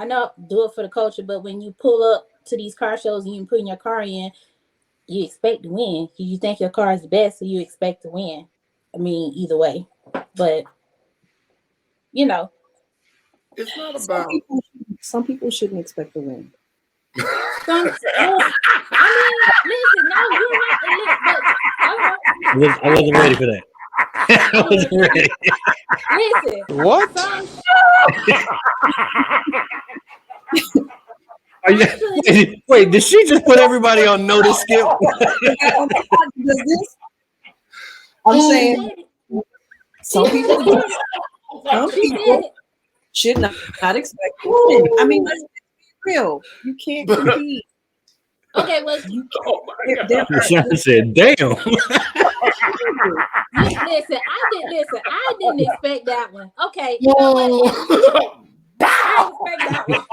I know do it for the culture, but when you pull up to these car shows and you put your car in, you expect to win. You think your car is the best, so you expect to win. I mean, either way, but you know, It's not Some about. people, some people shouldn't expect to win. some. Well, I mean, listen, no, you're right. But hold on. I wasn't ready for that. I wasn't ready. Listen, What? some Are you, wait, did she just put everybody on notice, Skip? Does this? I'm saying some people, some she people said it. should not expect to win. I mean, let's be real. You can't compete. Okay, well, You Oh my can't. There God. Rashonda said, "Damn." listen, I didn't expect that one. Okay, you know what? I didn't expect that one.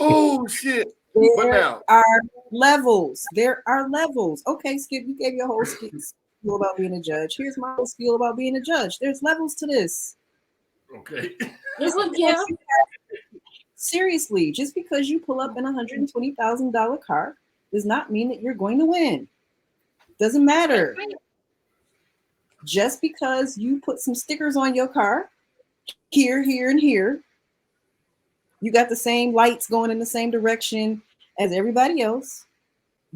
Oh shit. But There now, are levels. There are levels. Okay, Skip, you gave your whole spiel about being a judge. Here's my whole spiel about being a judge. There's levels to this. okay. It was, yeah. Seriously, just because you pull up in a $120,000 car does not mean that you're going to win. Doesn't matter. Just because you put some stickers on your car, here, here, and here, you got the same lights going in the same direction as everybody else.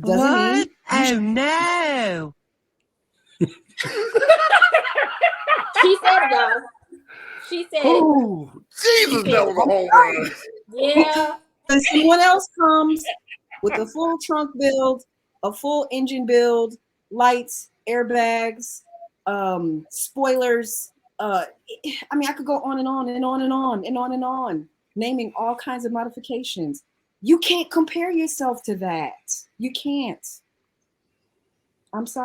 Doesn't mean Oh no! She said it, y'all. She said it. Oh, Jesus, that was a home run. Yeah. when someone else comes with a full trunk build, a full engine build, lights, airbags, spoilers. I mean, I could go on and on and on and on and on and on, naming all kinds of modifications. You can't compare yourself to that. You can't. I'm sorry.